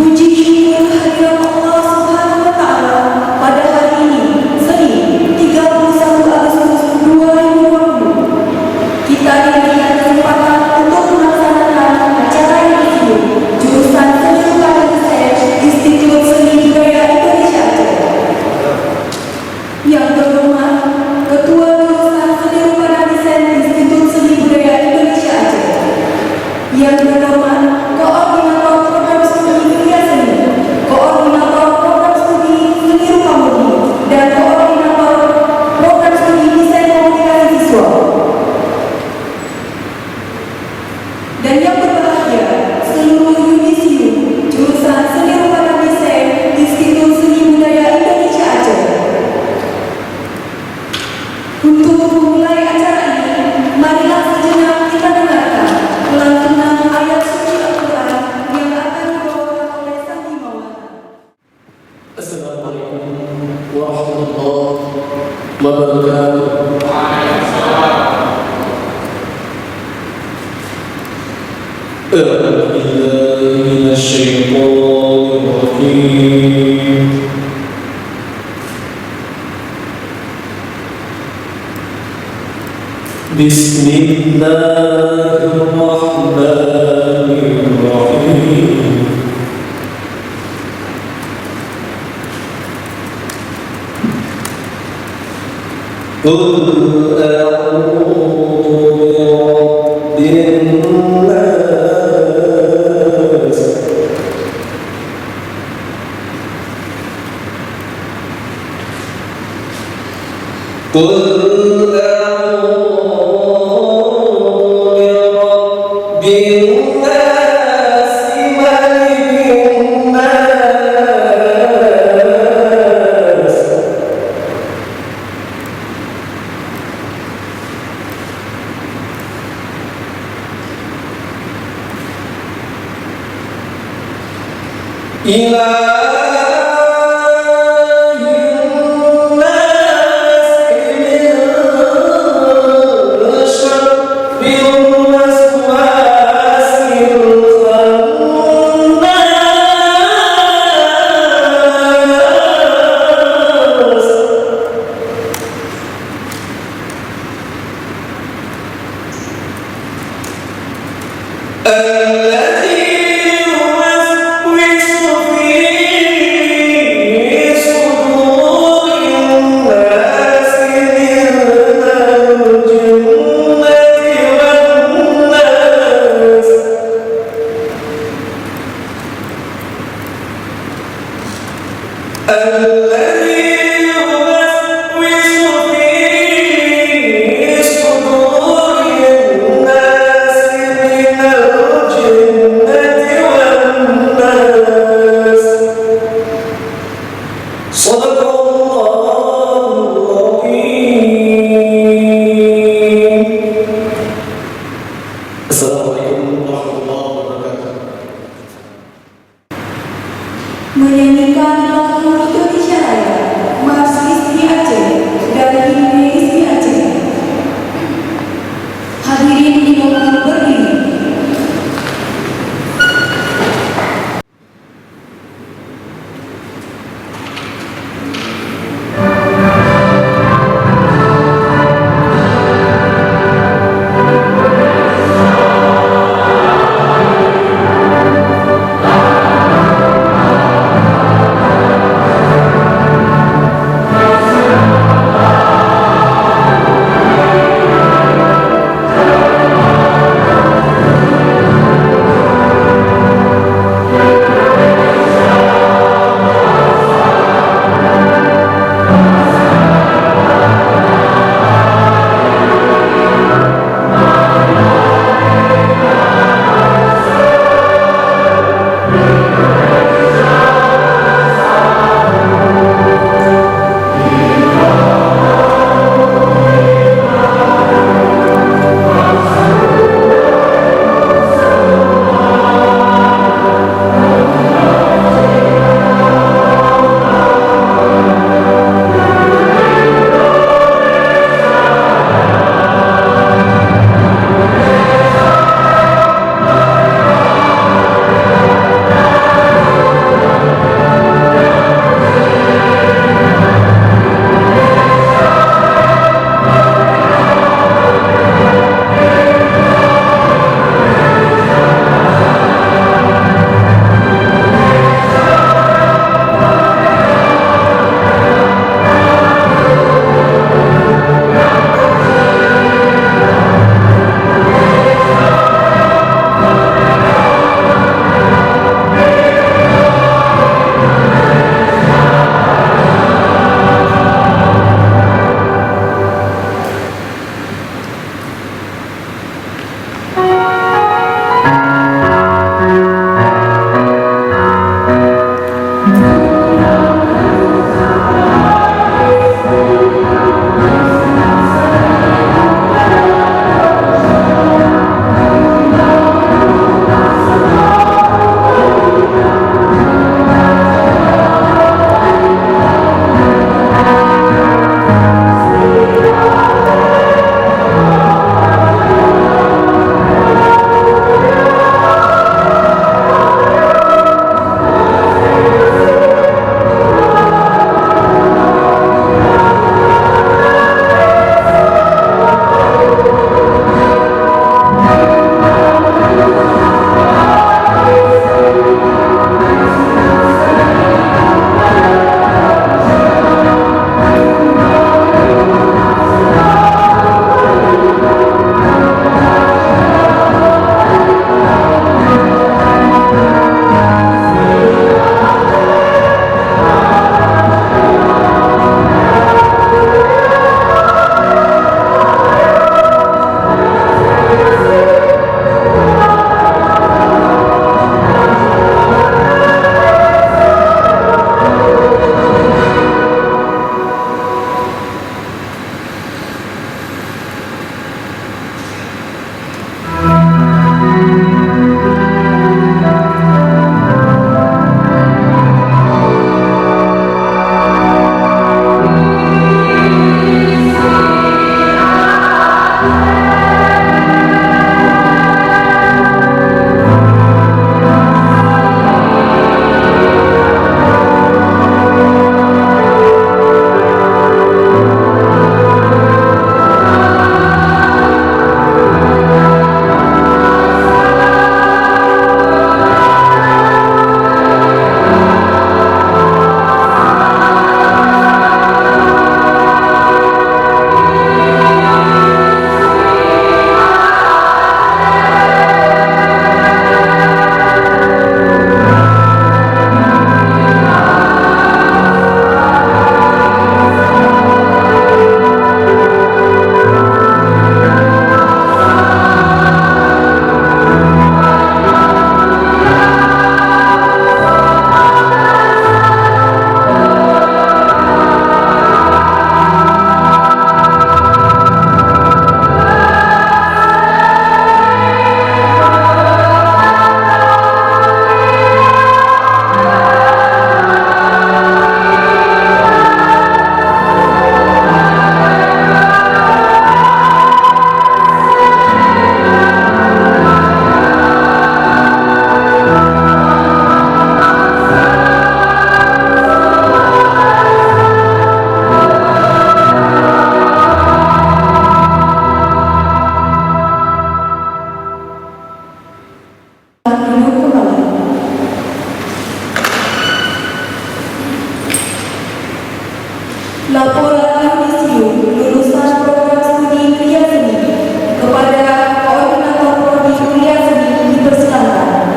Puji syukur hadirat Allah Subhanahu wa Ta'ala pada hari ini, Senin 31 Agustus 2020. Kita diberikan kesempatan untuk melaksanakan acara yang disebut jurusan Seni Rupa dan Desain Institut Seni Budaya Indonesia Aceh. Yang terhormat Ketua Jurusan Seni Rupa dan Desain Institut Seni Budaya Indonesia Aceh. Yang terhormat Koordinator Program Studi Karya Seni, Koordinator Program Studi Seni Rupa Murni, dan Koordinator Program Studi Desain Komunikasi Visual. Dan yang berbahagia, seluruh yudisium Jurusan Seni Rupa dan Desain Institut Seni Budaya Indonesia Aceh. Untuk memulai acara ini, marilah sejenak kita dengarkan lantunan ayat suci Al-Quran yang akan dibawakan oleh Santi Maulana. Assalamualaikum warahmatullahi wabarakatuh. أعوذ بالله من الشيطان الرجيم. بسم الله الرحمن الرحيم. قل أعوذ برب الناس قل أعوذ برب الناس ملك الناس Menyanyikan lagu Indonesia Raya, Mars Istri Aceh dan Himne Istri Aceh. Hadirin dimohon berdiri. Laporan yudisium lulusan program studi Kuliah Seni kepada Koordinator Prodi Kuliah Seni dipersilakan.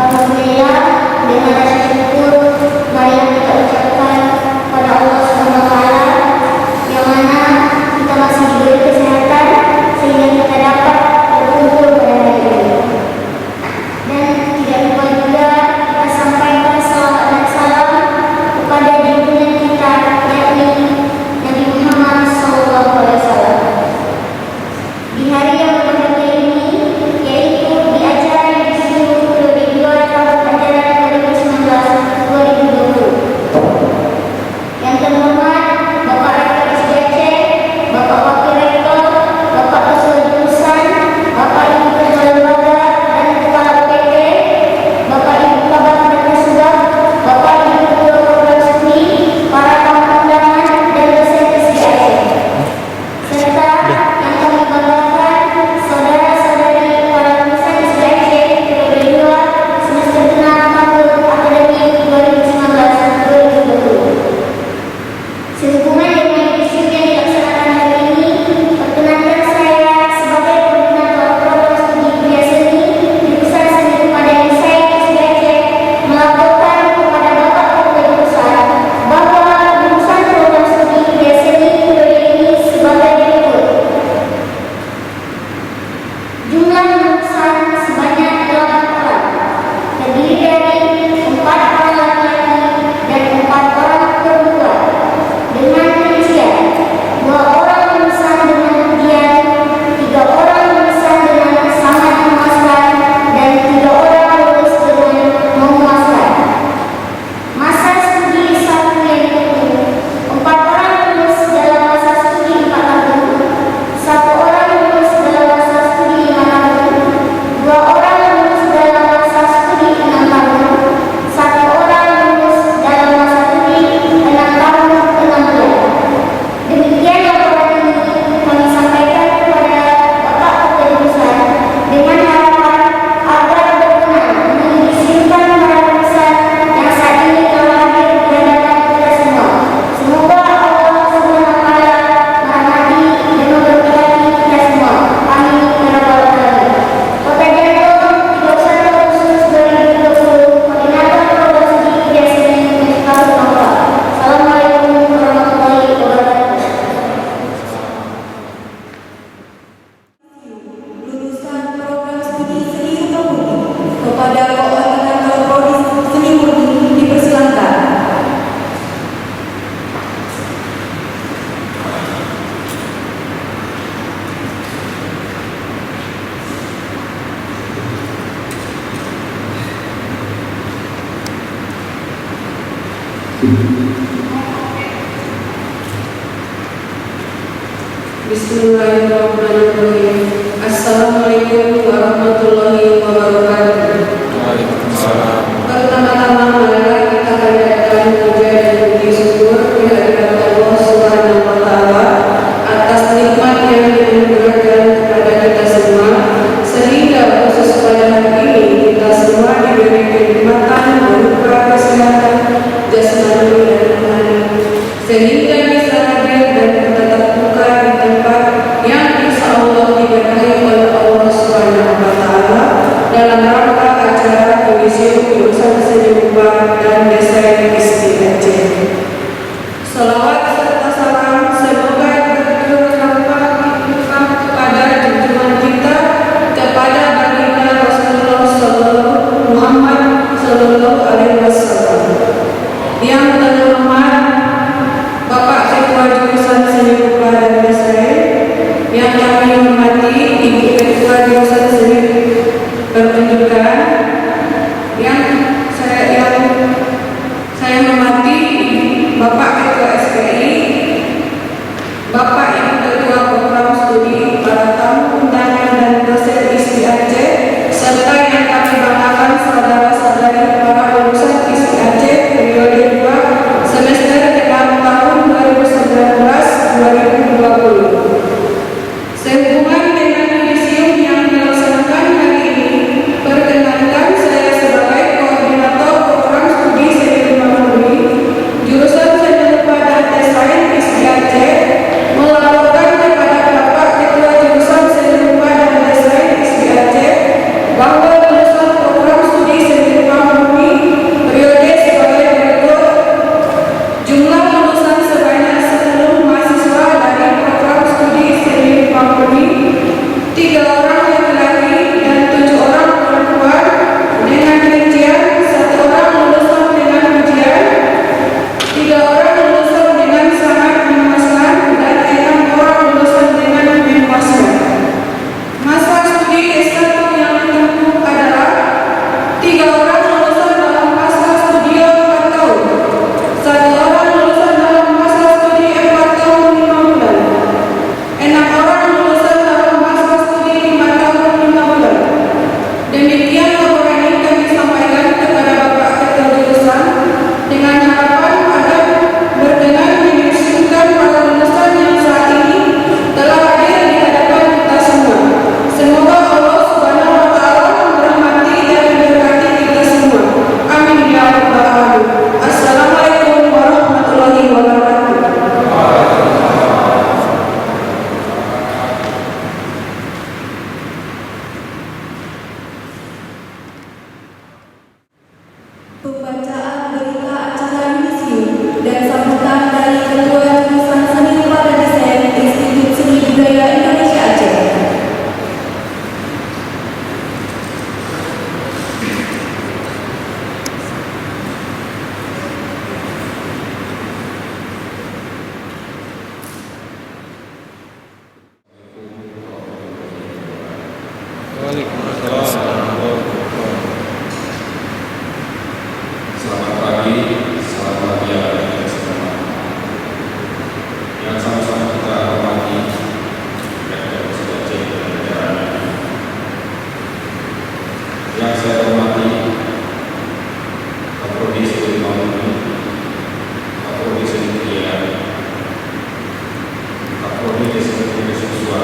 Alhamdulillah, dengan rasa syukur marilah kita ucapkan pada Allah SWT yang mana kita masih diberi kesehatan sehingga kita dapat berkumpul pada hari ini. Dan tidak lupa juga kita sampaikan salawat dan salam kepada junjungan kita, yakni Nabi Muhammad SAW. Di hari yang berbahagia ini, yaitu di acara yudisium periode 2 tahun ajaran 2019-2020. Yang terhormat Bapak Rektor SDC, Bapak Wakil Rektor, Bapak Ketua Jurusan, Bapak Ibu Ketua Lembaga dan Kepala UPT, Bapak Ibu Kabar dan Kasubag, Bapak Ibu Ketua Program Studi, para tamu undangan dan dosen SDC, serta yang kami banggakan saudara-saudari para lulusan SDC periode 2 semester 6 tahun akademik 2019-2020. Sehubungan dengan isu yang dilaksanakan hari ini, perkenankan saya sebagai koordinator program studi Kuliah Seni jurusan Seni Rupa dan Desain SDC melaporkan kepada Bapak Ketua Jurusan bahwa jurusan program studi Kuliah Seni periode ini sebagai berikut. Jumlah lulusan sebanyak 8 orang, terdiri dari 4 orang laki-laki dan 4 orang perempuan, dengan rincian 2 orang lulusan dengan ujian, 3 orang lulusan dengan sangat memuaskan, dan 3 orang lulus dengan memuaskan. Masa studi 1 yang ditempuh, 4 orang lulus dalam masa studi 4 tahun, 1 orang lulus dalam masa studi 5 tahun, 2 orang lulus dalam masa studi 6 tahun, 1 orang lulus dalam masa studi 6 tahun 6 bulan. Demikian laporan ini kami sampaikan kepada Bapak Ketua Jurusan dengan harapan agar berkenan mengisikan para lulusan yang saat ini telah hadir di hadapan kita semua. Semoga Allah SWT merahmati dan memberkati kita semua. Amin ya rabbal alamin. Kota Jantung, 31 Agustus 2020, Koordinator Program Studi Kuliah Seni Miftahul Anwar. Assalamualaikum warahmatullahi wabarakatuh. Lulusan program studi Seni Rupa Murni kepada Koordinator Prodi Seni Murni dipersilakan. Bismillahirrahmanirrahim. Assalamualaikum warahmatullahi wabarakatuh. Pertama-tama marilah kita panjatkan puja dan puji syukur kehadirat Allah Subhanahu wa taala atas nikmat yang dianugerahkan kepada kita semua, sehingga khusus pada hari ini kita semua diberi kenikmatan berupa kesehatan jasmani dan rohani, sehingga bisa hadir dan tetap muka di tempat yang insya Allah diberkahi oleh Allah Subhanahu wa taala dalam rangka acara yudisium jurusan Seni Rupa dan Desain SDC. Salawat serta salam semoga tercurahkan kepada junjungan kita, kepada baginda Rasulullah sallallahu Muhammad sallallahu alaihi wasallam. Yang terhormat Bapak Ketua Jurusan Seni Rupa dan Desain, yang kami hormati Ibu Ketua Jurusan Seni Pertunjukan, yang saya hormati Bapak Ketua SPI, Bapak Ibu Ketua Program Studi, para tamu undangan dan dosen ISTIAJ, serta yang kami banggakan saudara-saudari para lulusan ISTIAJ periode 2 semester 6 tahun 2019-2020. Sehubungan dengan yudisium yang dilaksanakan hari ini, perkenankan saya sebagai Pembacaan berita acara yudisium dan sambutan dari Ketua Jurusan Seni Rupa dan Desain Institut Seni Budaya Indonesia Aceh. Selamat pagi, selamat pagi semua. Yang sama-sama kita hormati Rektor Aceh dan jajarannya. Yang saya hormati Kapolri Seni Maulidi, Kapolri Seni Budaya, Kapolri Seni Siswa,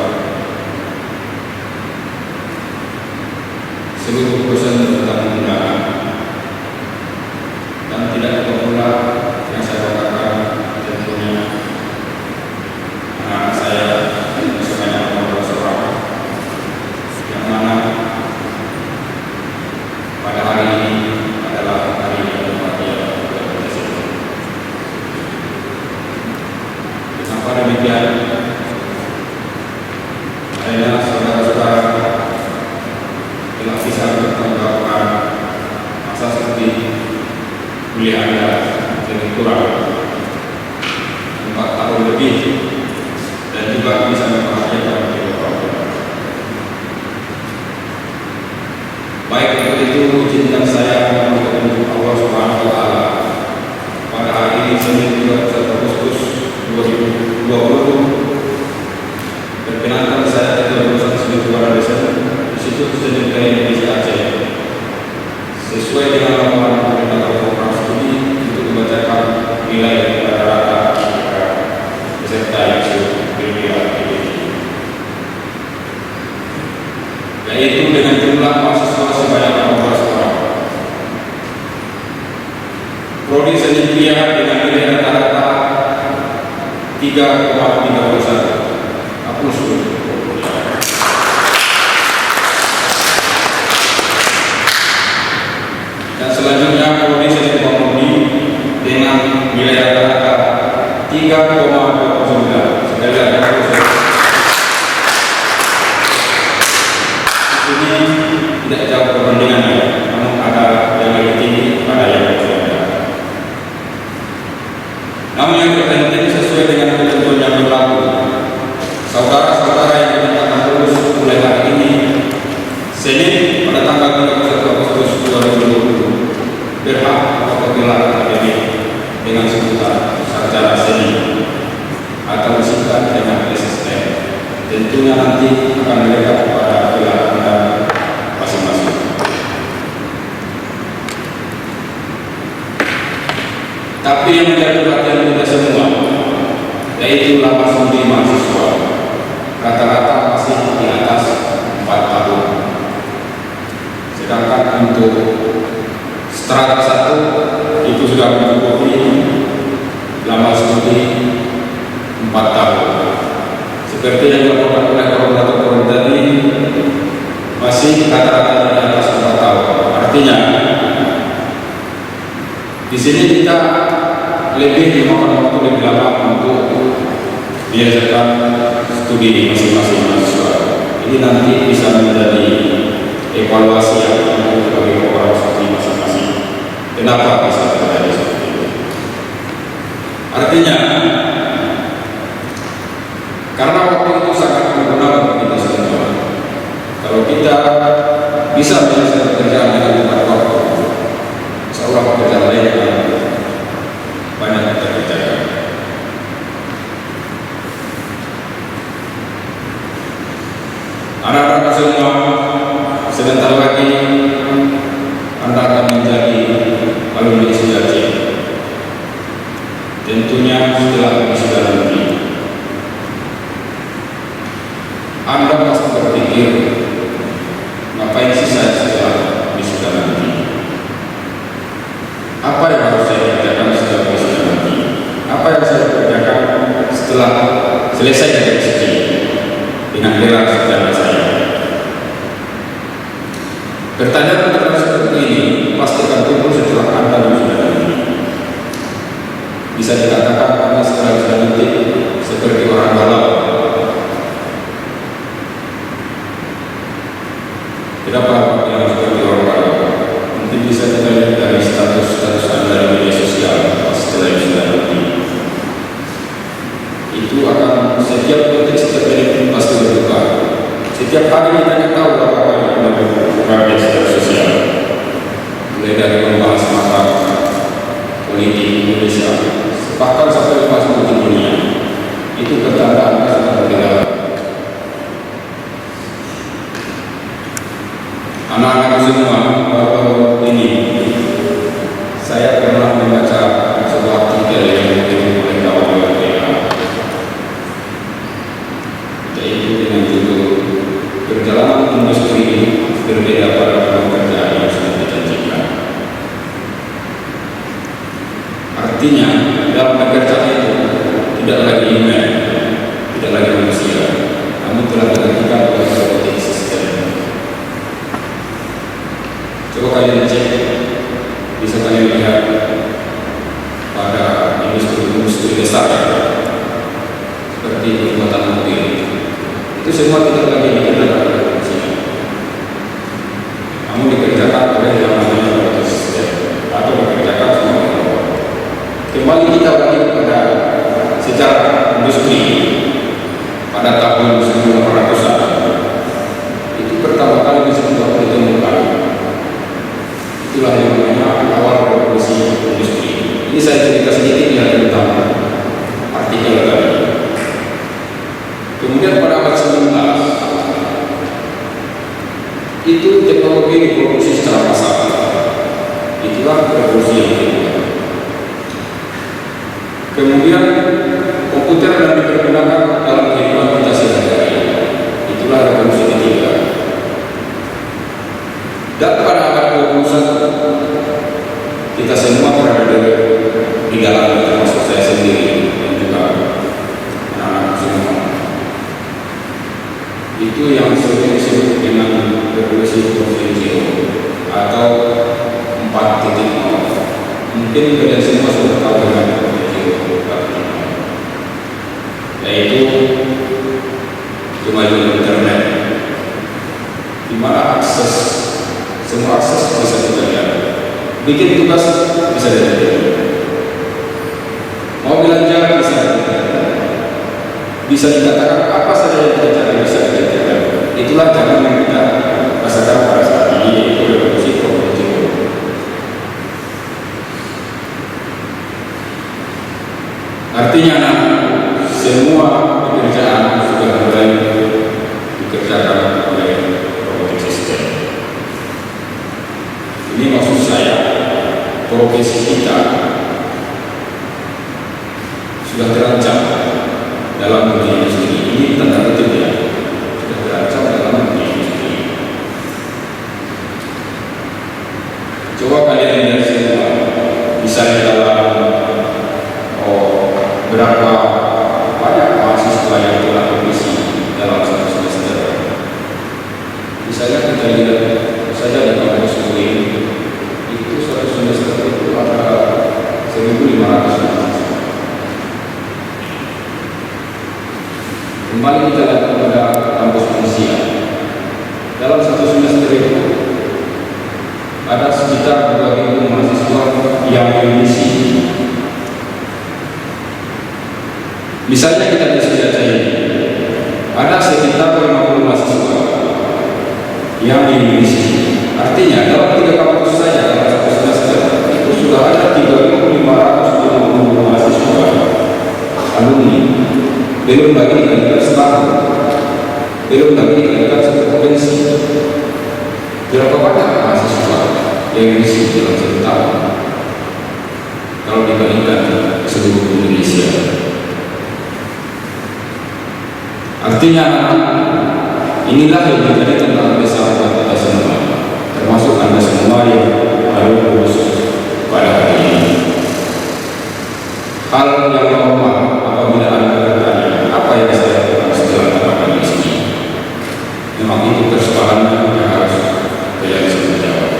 seluruh dosen bertamu undangan, dan tidak lupa pula yang saya katakan tentunya anak saya sebanyak 15 orang, yang mana pada hari ini adalah hari yang berbahagia bagi kita. Kenapa demikian? Karena saudara-saudara telah bisa bertanggungjawabkan masa seperti kuliah Anda lebih kurang 4 tahun lebih, dan juga bisa membahagiakan kedua orang tua. Baik untuk itu, izinkan saya memohon Allah Subhanahu wa Ta'ala pada hari ini Senin 21 Agustus 2020 berkenankan saya Ketua Jurusan Seni Rupa dan Desain Institut Seni Budaya Indonesia Aceh sesuai dengan laporan pemerintah program studi untuk membacakan nilai rata-rata peserta yang sudah yaitu dengan jumlah mahasiswa sebanyak 15 orang. Prodi Seni Budaya dengan nilai rata-rata 3,31. Aplaus dulu. Dan selanjutnya Prodi Seni Ekonomi dengan nilai rata-rata 3,29. Sekali lagi ini tidak jauh perbandingannya, namun ada yang lebih tinggi, ada yang lebih rendah. Namun yang terpenting sesuai dengan ketentuan yang berlaku, saudara-saudara yang dinyatakan lulus mulai hari ini Senin pada tanggal 31 Agustus 2020 berhak atau gelar akademik dengan sebutan sarjana seni atau disingkat dengan SSN. Tentunya nanti akan melekat kepada gelar Anda masing-masing. Tapi yang menjadi perhatian kita semua yaitu lapas studi mahasiswa rata-rata masih di atas 4 tahun. Sedangkan untuk strata 1 itu sudah mencukupi lama studi 4 tahun. Seperti yang dilakukan oleh koordinator tadi, masih rata-rata di atas 4 tahun. Artinya di sini kita lebih memakan waktu lebih lama untuk menyelesaikan studi masing-masing mahasiswa. Ini nanti bisa menjadi evaluasi yang bagi orang studi masing-masing. Kenapa bisa terjadi seperti itu? Artinya karena waktu itu sangat berguna bagi kita semua. Kalau kita bisa menyelesaikan pekerjaan dengan tepat waktu, insya Allah pekerjaan lain akan banyak kita kerjakan. Anak-anak semua, sebentar lagi Anda akan menjadi alumni SDAC. Tentunya setelah wisuda nanti Anda pasti berpikir, ngapain sih saya setelah wisuda nanti? Apa yang harus saya kerjakan setelah wisuda nanti? Apa yang saya kerjakan setelah selesai dari studi dengan gelar sarjana saya? Pertanyaan seperti ini pasti akan timbul setelah Anda bisa dikatakan kami secara detik seperti orang galau. Kenapa yang seperti orang galau? Mungkin bisa kita lihat dari status Anda di media sosial setelah ini. Itu akan setiap detik, setiap menit pasti berubah. Setiap hari kita tahu berapa kali Anda berubah di media sosial. Mulai dari membahas masalah politik Indonesia, bahkan sampai membahas politik dunia, itu bertanda Anda sudah bergerak. Anak-anak semua, baru ini saya pernah membaca sebuah artikel yang ditulis oleh kawan WPA, yaitu dengan judul "Perjalanan Industri Berbeda pada Pekerjaan yang Sudah Dijanjikan". Artinya, dalam pekerjaan itu tidak lagi email, tidak lagi manusia, namun telah digantikan oleh robotik sistem. Coba kalian cek, bisa kalian lihat pada industri besar seperti pembuatan mobil, itu semua tidak lagi dikerjakan oleh manusia, namun dikerjakan oleh yang namanya robotik sistem atau dikerjakan semua oleh robot. Kembali kita balik kepada sejarah industri pada tahun 1800-an, itu pertama kali disebut ditemukan. Itulah yang namanya awal revolusi industri. Ini saya cerita sedikit ya tentang artikel tadi. Kemudian pada abad 19 itu teknologi diproduksi secara massal. Itulah revolusi yang kedua. Kemudian komputer dan dipergunakan dalam kehidupan kita sehari-hari. Itulah revolusi ketiga. Dan pada abad 21 kita semua berada di dalam, termasuk saya sendiri dan juga anak-anak semua. Itu yang sering disebut dengan revolusi 4.0 atau 4.0. Mungkin kalian semua sudah tahu dengan 4.0, yaitu kemajuan internet, di mana semua akses bisa kita lihat. Bikin tugas bisa dilihat, mau belanja bisa dikatakan apa saja yang kita cari bisa dikatakan. Itulah cara yang kita rasakan pada saat ini, yaitu revolusi 4.0. Artinya semua pekerjaan sudah mulai dikerjakan oleh robotik sistem. Ini maksud saya, profesi kita sudah terancam dalam dunia industri. Ini tanda kutip ya, sudah terancam dalam dunia industri. Coba kalian lihat semua, misalnya dalam berapa banyak mahasiswa yang telah berisi dalam satu semester. Misalnya kita lihat saja di kampus UIN, itu satu semester itu ada 1.500 mahasiswa. Kembali kita lihat kepada kampus Malaysia, dalam satu semester itu ada sekitar 2.000 mahasiswa yang mengisi. Misalnya kita di Sriwijaya ini ada sekitar 50 mahasiswa yang mengisi. Artinya dalam 3 kampus saja dalam satu semester itu sudah ada 3.550 mahasiswa alumni. Belum lagi dikalikan setahun, belum lagi dikalikan satu provinsi. Berapa banyak mahasiswa yang mengisi dalam 1 tahun kalau dibandingkan seluruh Indonesia? Artinya inilah yang menjadi tantangan besar buat kita semua, termasuk Anda semua yang baru lulus pada hari ini. Hal yang normal apabila Anda bertanya apa yang saya lakukan setelah mendapatkan di sini, memang itu persoalan yang harus kalian semua jawab.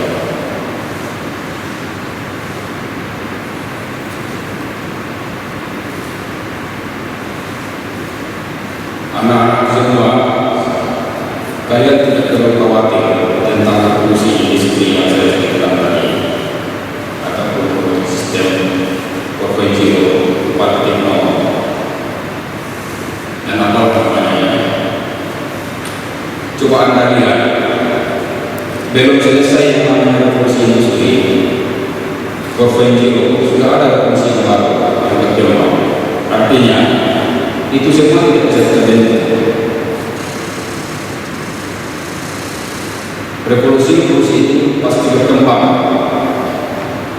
belum selesai yang namanya revolusi industri, Provenjiro sudah ada revolusi yang baru yang berkembang. Artinya itu semua tidak bisa terjadi. Revolusi itu pasti berkembang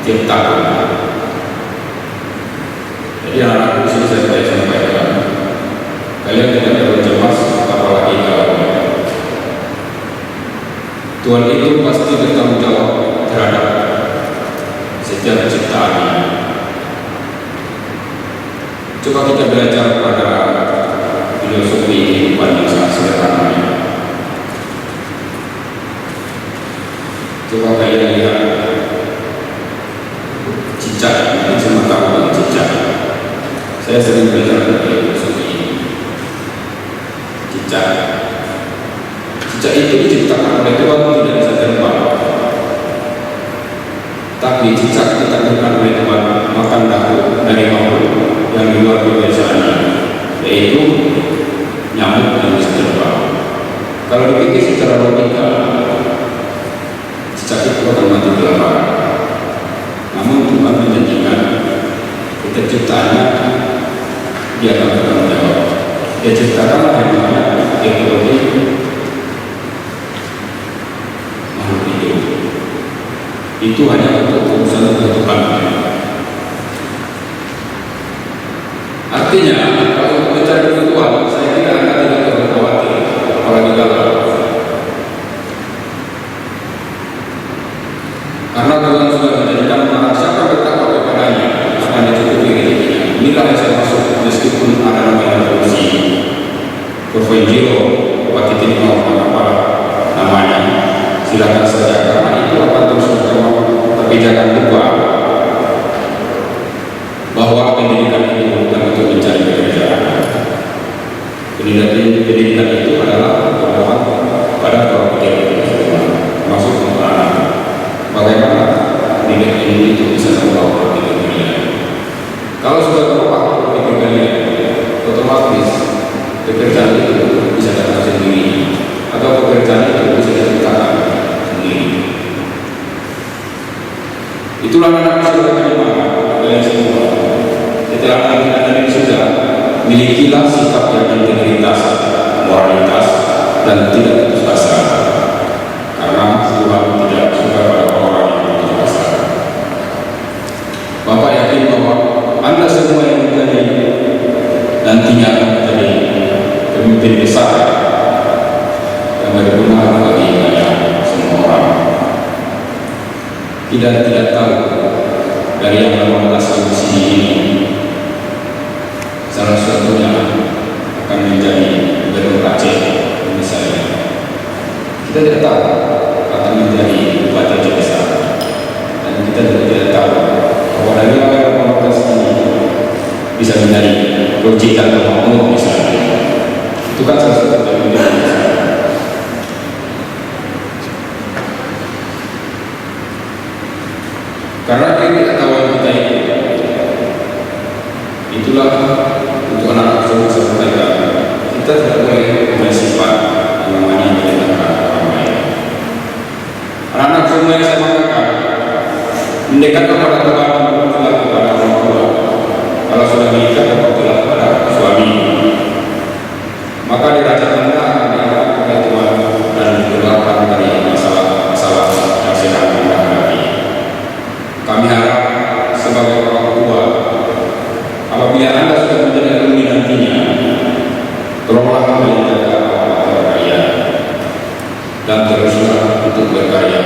tiap tahun. Jadi anak-anak di sini saya sampaikan, kalian tidak perlu cemas, apalagi kalau Tuhan itu pasti bertanggung jawab terhadap setiap ciptaannya. Coba kita belajar pada filosofi kehidupan yang sangat sederhana. Coba kalian lihat cicak, ini semua tahu tentang cicak. Saya sering belajar tentang filosofi ini. Cicak itu diciptakan oleh Tuhan tidak bisa terbang. Tapi cicak ditakdirkan oleh Tuhan makan daun dari makhluk yang di luar kebiasaannya, yaitu nyamuk yang bisa terbang. Kalau dipikir secara logika, cicak itu akan mati kelaparan. Namun Tuhan menjanjikan kita ciptaannya dia akan bertanggung jawab. Dia ciptakan bagaimana ekologi makhluk hidup. Itu hanya untuk urusan Tuhan. Artinya kalau mencari kebutuhan, saya kira Anda tidak perlu khawatir, apalagi galau. Karena Tuhan sudah menjadikan barang siapa bertakwa kepadanya akan dicukupi rezekinya. Inilah yang saya maksud meskipun ada namanya revolusi. Provenjiro, Bupati Timur, apa namanya, silakan saja karena itu akan terus berkembang kebijakan Tuhan bahwa pendidikan itu bukan untuk mencari pekerjaan. Pendidikan itu adalah berdoa pada para pekerja, termasuk untuk anak. Bagaimana pendidikan ini itu bisa membawa ke dunia? Kalau sudah terbawa ke dunia, otomatis pekerjaan itu bisa datang sendiri atau pekerjaan itu bisa diciptakan sendiri. Itulah anak sudah kalimat kalian semua. Setelah Anda sudah milikilah sikap yang integritas, moralitas, dan tidak putus asa. Karena Tuhan tidak suka pada orang yang putus asa. Bapak yakin bahwa Anda semua yang menjadi nantinya akan menjadi pemimpin besar yang berguna bagi banyak semua orang. Kita tidak tahu dari yang 18 di ini salah satunya akan menjadi gubernur Aceh misalnya. Kita tidak tahu akan menjadi bupati Aceh besar, dan kita tidak tahu bahwa dari yang 18 ini bisa menjadi Roji dan Mahmud misalnya. Itu kan salah satu dari karena ketidaktahuan kita itu, itulah untuk anak-anak semua saya sampaikan, kita tidak boleh punya sifat yang namanya menyedihkan orang lain. Anak-anak semua yang saya banggakan, mendekat kepada Tuhan, berdoa kepada orang tua. Kalau sudah menikah, berdoa kepada suami. Maka derajat Anda akan diangkat oleh Tuhan dan didoakan dari masalah-masalah yang sedang Anda hadapi. Kami harap sebagai orang tua, apabila Anda sudah menjadi alumni nantinya, tolonglah menjaga amanat kalian dan teruslah untuk berkarya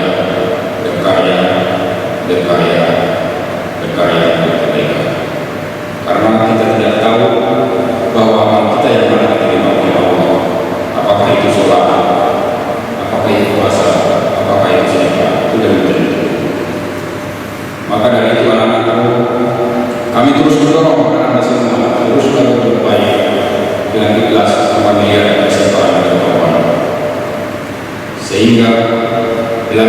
berkarya. Karena kita tidak tahu bahwa amal kita yang mana diterima oleh Allah. Apakah itu sholat, apakah itu puasa, apakah itu sedekah, itu tidak tentu. Maka dari itu anak-anakku, kami terus mendorong Anda semua teruslah berbuat baik dengan ikhlas tanpa melihat dan kesetaraan dan kemauan. Sehingga bila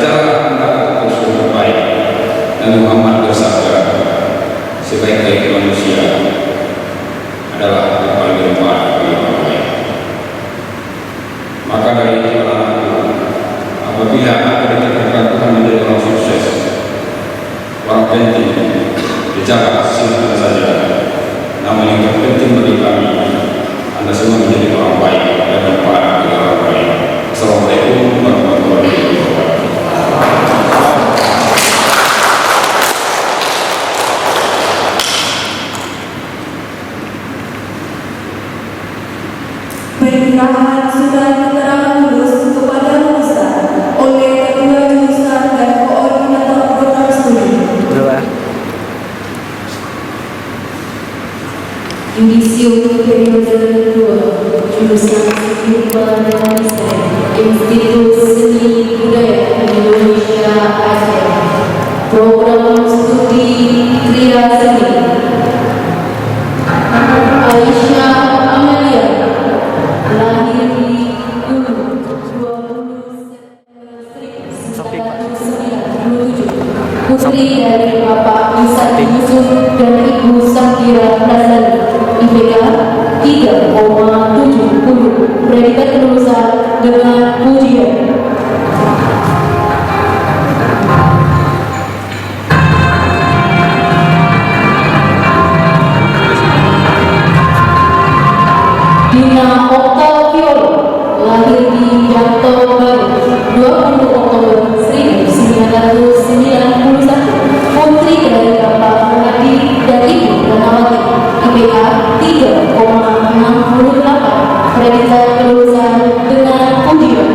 cara Anda terus berbuat baik dan Muhammad bersabda, sebaik-baik manusia adalah yang paling bermanfaat bagi orang lain. Maka dari itu anak-anakku, apabila Anda dikatakan Tuhan menjadi orang sukses, orang penting dicatat silahkan saja. Namun yang terpenting bagi kami, Anda semua menjadi orang baik dan bermanfaat bagi orang baik. Assalamualaikum warahmatullahi wabarakatuh. Perintah surat keterangan lulus kepada lulusan oleh Ketua Jurusan dan Koordinator Program Studi. Yudisium periode kedua, jurusan Kehidupan dan Desain, Institut Seni Budaya Indonesia Aceh, Program Studi Kriya Seni. Aisyah Amalia, lahir di Gulu, 20 September 1997, putri dari Bapak Ihsan Yusuf dan Ibu Safira Razali, IPK 3,70, predikat kelulusan dengan ujian. Dina Octavio, lahir di Janto Baru, 20 Oktober 1991, putri dari Bapak Munadi dan Ibu Ranawati, IPK 3,68, predikat kelulusan dengan ujian.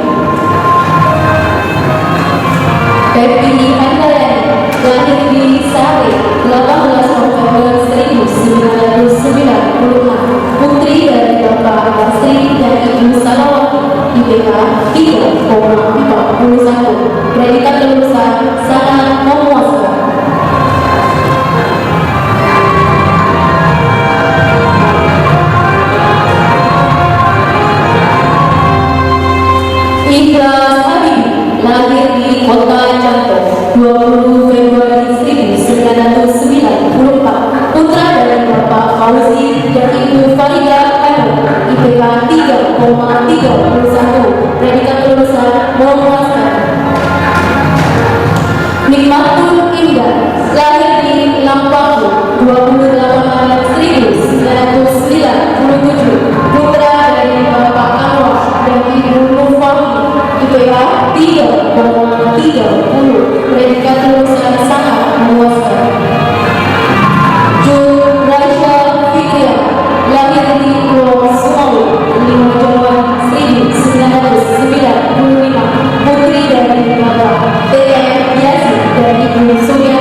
Pepi Andayani, lahir di Sare, 18 November 1996, putri dari Bapak Basri dan Ibu Salawati, IPK 3,41, predikat kelulusan sangat memuaskan. Ikhlas Habibie, lahir di Kota Janto, 20 Februari 1994, putra dari Bapak Fauzi dan Ibu Farida Kanu, IPK 3,31, predikat kelulusan memuaskan. Nikmatul Indah, lahir di Lampung, 28 Maret 1997, putra dari Bapak Anwar dan Ibu Nufami, IPK 3,30, predikat kelulusan sangat memuaskan. Jun Raisya Fikriya, lahir di Pulau Sumawi, 5 Januari 1995, putri dari Bapak TM Yasin dan Ibu Surya,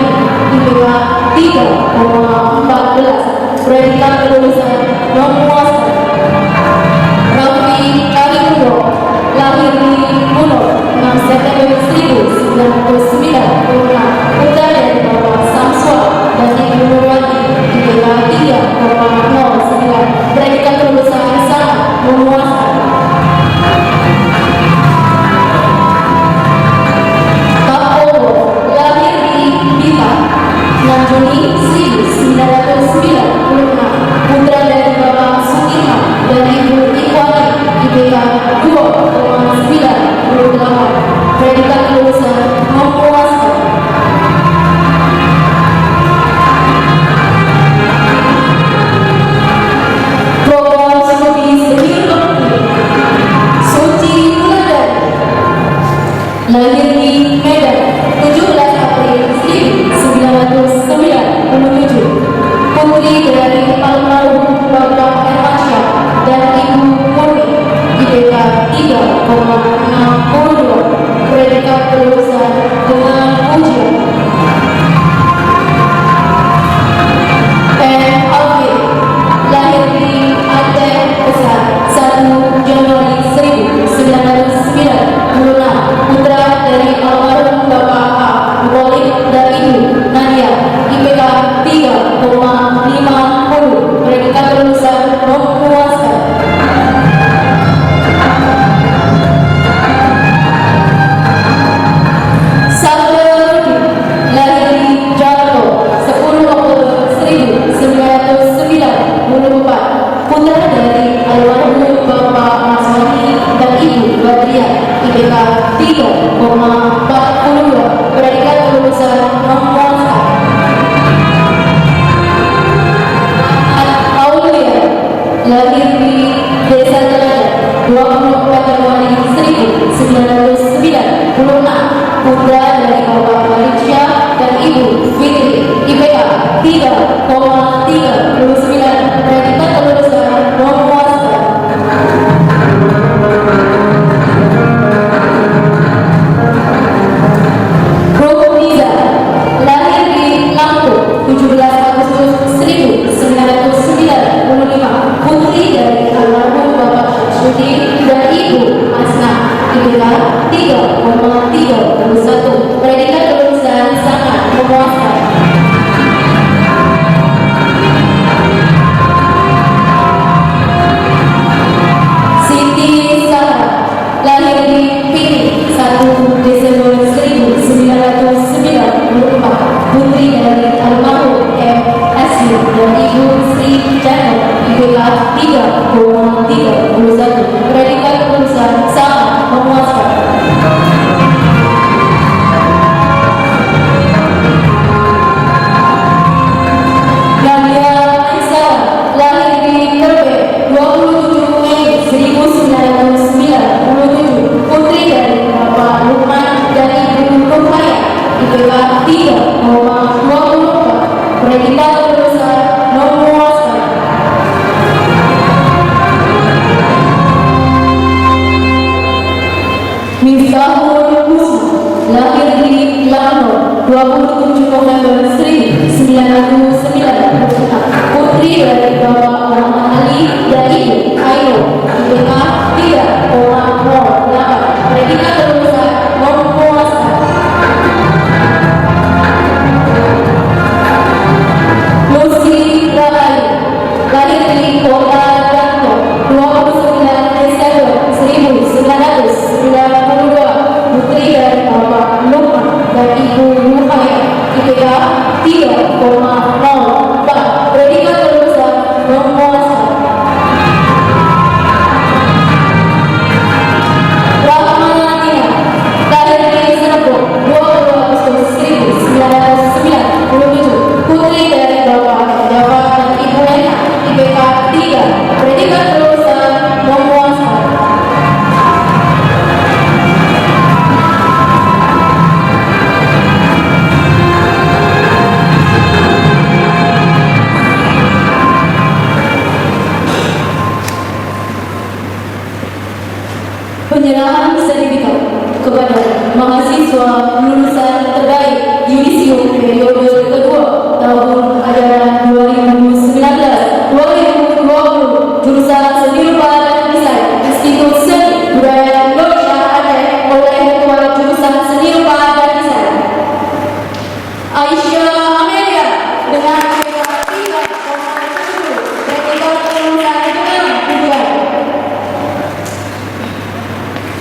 IPK 3,14, predikat kelulusan memuaskan. Raffi Kalimundo, lahir di Pulau 6 September 1996, putra dari Bapak Samswa dan Ibu Nurwati, IPK 3,09, predikat kelulusan sangat memuaskan. Kapowo, lahir di Bima, 6 Juni 1996, putra dari Bapak Sukiman dan Ibu Ikhwani, IPK 2,98, predikat kelulusan memuaskan. Program studi seni Suci Wulandari, lahir di Medan, 17 April 1997, putri dari almarhum Bapak Hermansyah dan Ibu Murni, IPK 3,62, predikat kelulusan dengan ujian. Alvin, lahir di Aceh Besar, 1 Januari 1996, putra dari almarhum Bapak A. Walid dan Ibu Nadia, IPK 3,50, predikat kelulusan memuaskan. 27 November 1996, putri dari Bapak Muhammad Ali dan Ibu Aino, IPK 3,08, predikat lulusan non-puasa. Lucy Rahayu, lahir di Kota Depok, 29 Desember 1992, putri dari Bapak Lukman dan Ibu Nuhaya, IPK 3,04, predikat lulusan non-puasa. Rahmanatina, lahir di Cirebon, 22 Agustus 1997, putri dari Bapak Jawab dan Ibu Lena, IPK 3, predikat lulusan non-puasa. Penyerahan sertifikat kepada mahasiswa lulusan terbaik yudisium periode kedua tahun ajaran 2019-2020, jurusan Seni Rupa dan Desain Institut Seni Budaya Indonesia Aceh, oleh Ketua Jurusan Seni Rupa dan Desain Aisyah Amelia dengan IPK 3,10, predikat lulusan dengan tujuan.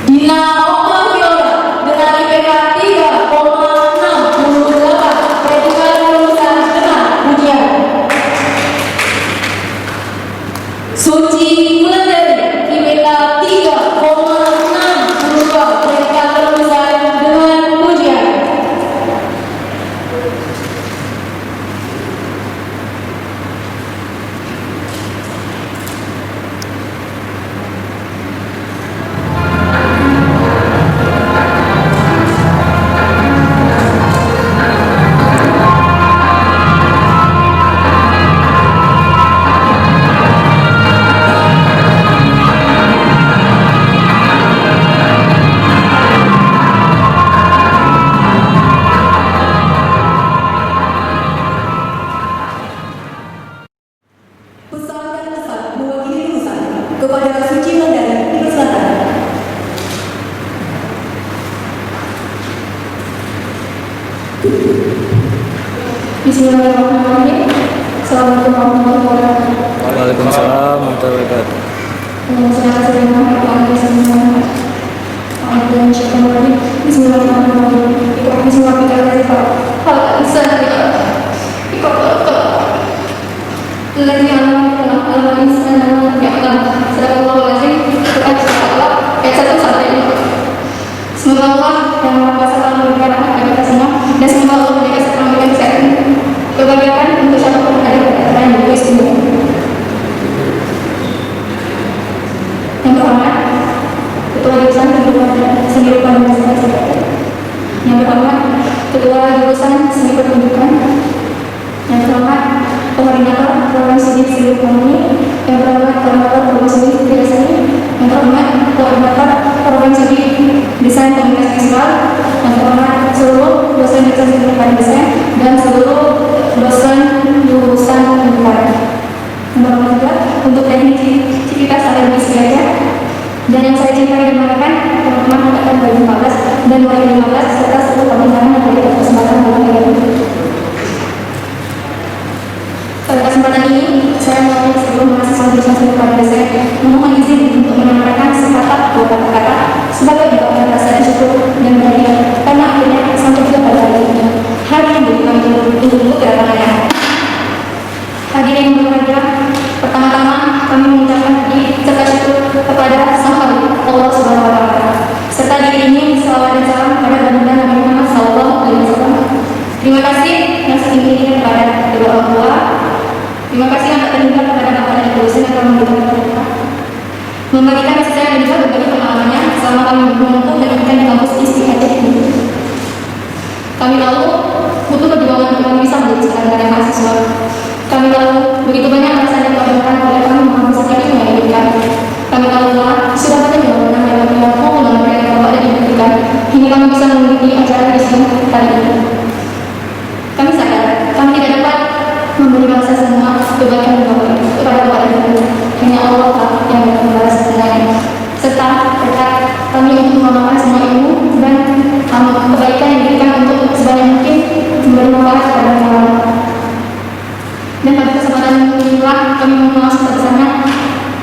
Dina Oktaviora dengan IPK 3,68, predikat lulusan dengan ujian. Suci Wulandari, IPK 3,62, predikat lulusan dengan ujian. Pesan dan kesan mewakili lulusan kepada Suci Wulandari, dipersilakan. Bismillahirrahmanirrahim. Assalamualaikum warahmatullahi wabarakatuh. Waalaikumsalam warahmatullahi wabarakatuh. Semoga Allah yang Maha Kuasa selalu memberikan rahmat kepada kita semua, dan semoga Allah memberikan kesehatan, kebahagiaan untuk siapapun yang ada pada yang berdoa istimewa. Yang terhormat, Ketua Jurusan Seni Rupa dan Desain. Yang terhormat, Ketua Jurusan Seni Pertunjukan. Yang terhormat, Koordinator Program Studi Seni Rupa ini. Yang terhormat, Koordinator Program Studi Budaya Seni. Yang terhormat, Koordinator Program Studi Desain Komunikasi Visual. Yang terhormat, seluruh dosen jurusan Seni Rupa dan Desain dan seluruh dosen jurusan pendidikan. Yang terhormat juga untuk teknik civitas akademis belajar. Dan yang saya cintai dan banggakan, teman-teman angkatan 2014 dan 2015 serta seluruh kawan-kawan yang berikan kesempatan dalam hari ini. Pada kesempatan ini, saya mau sebelum mahasiswa jurusan Seni Rupa dan Desain memohon izin untuk menyampaikan sepatah dua kata-kata sebagai ungkapan rasa syukur dan bahagia karena akhirnya sampai juga pada hari ini. Hari ini kami tunggu kedatangannya. Hadirin yang berbahagia, pertama-tama kami mengucapkan serta syukur kepada Sang Khalik Allah Subhanahu wa Ta'ala, serta diiringi selawat dan salam kepada baginda Nabi Muhammad SAW. Terima kasih yang setinggi-tingginya kepada kedua orang tua. Terima kasih yang tak terhingga kepada bapak dan ibu dosen yang telah memberikan kepada kita, membagikan kasih sayang dan juga berbagi pengalamannya selama kami menempuh pendidikan di kampus ISTI Aceh ini. Kami tahu butuh perjuangan untuk kami bisa menjadi sekarang mahasiswa. Kami tahu begitu banyak alasan yang telah dilakukan oleh kami menghapuskan ilmu yang diberikan. Kami tahu telah sudah banyak jawaban yang kami mampu mengenai bapak dan ibu pendidikan hingga kami bisa mengikuti acara di sini kali ini. Kami sadar kami tidak dapat memberi bangsa semua kebaikan kepada Bapak Ibu. Hanya Allah lah yang dapat membalas sebenarnya. Serta berkat kami untuk mengamalkan semua ilmu dan kebaikan yang diberikan untuk sebanyak mungkin memberi manfaat kepada orang lain. Dan pada kesempatan inilah kami mengulang bersama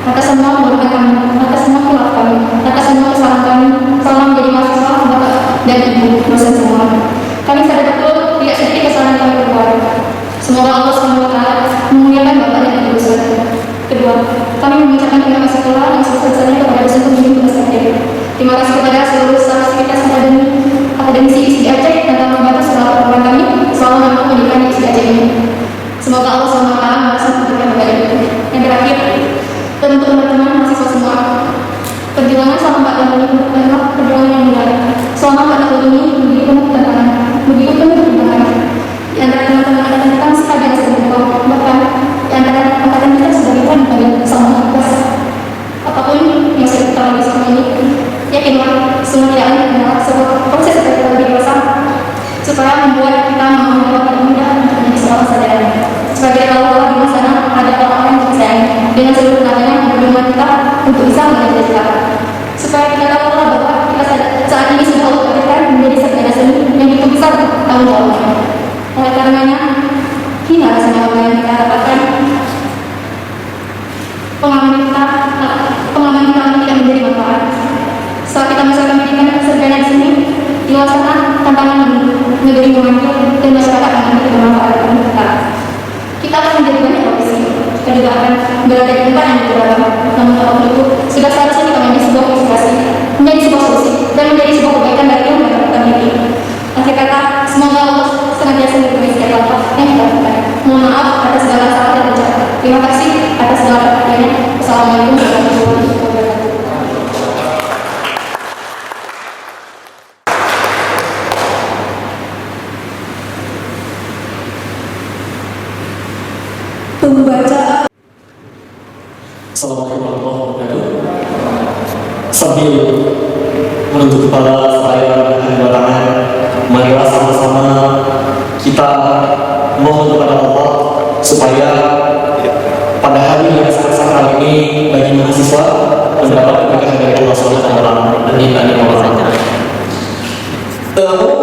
atas semua keburukan kami, atas semua khilaf kami, atas semua kesalahan kami selama menjadi mahasiswa Bapak dan Ibu dosen semua. Kami sadar betul tidak sedikit kesalahan kami berbuat. Semoga Allah SWT memuliakan Bapak dan Ibu dosen. Kedua, kami mengucapkan terima kasih pula yang sebesar-besarnya kepada dosen pembimbing tugas akhir. Terima kasih kepada seluruh staf aktivitas akademisi ISID Aceh dan telah membantu setelah program kami selalu mampu mendidikan ISID Aceh ini. Semoga Allah SWT membalas kebaikan Bapak Ibu. Yang terakhir, untuk teman-teman mahasiswa semua, perjuangan selama 4 tahun ini adalah perjuangan yang benar. Selama 4 tahun ini begitu penuh tantangan, begitu penuh perjuangan. Di antara teman-teman angkatan kita masih ada yang sedang berjuang, bahkan di antara angkatan kita sudah dibuat pada sama tugas. Apapun yang sudah kita lalui selama ini, yakinlah semua tidak akan adalah sebuah proses yang kita lebih dewasa supaya membuat kita menjawab dengan mudah untuk menjadi seorang sadar. Sebagai Allah di sana ada orang-orang yang disayangi dengan seluruh tenaganya menurunkan kita untuk bisa menjadi kita. Supaya kita tahu bahwa kita saat ini sudah Allah berikan menjadi sarjana seni yang itu besar tanggung jawabnya. Oleh karenanya, hina rasanya apa yang kita dapatkan. Pengalaman kita tidak menjadi manfaat. Setelah kita masuk pendidikan sarjana di sini, di luar sana tantangan negeri mengancam dan masyarakat akan menjadi bermanfaat bagi kita. Kita akan menjadi banyak profesi, kita juga akan berada di tempat yang beragam. Namun apapun itu, sudah seharusnya kita menjadi sebuah inspirasi, menjadi sebuah solusi, dan menjadi sebuah kebaikan dari yang dapat kita miliki. Akhir kata, semoga Allah senantiasa memberi setiap langkah yang kita lakukan. Mohon maaf atas segala salah dan ucapan. Terima kasih atas segala perhatiannya. Wassalamualaikum warahmatullahi wabarakatuh. Pembaca. Assalamualaikum warahmatullahi wabarakatuh. Sambil menutup kepala saya dengan dua tangan, marilah sama-sama kita mohon kepada Allah supaya pada hari yang sangat sakral ini bagi mahasiswa mendapat keberkahan dari Allah SWT. Amin.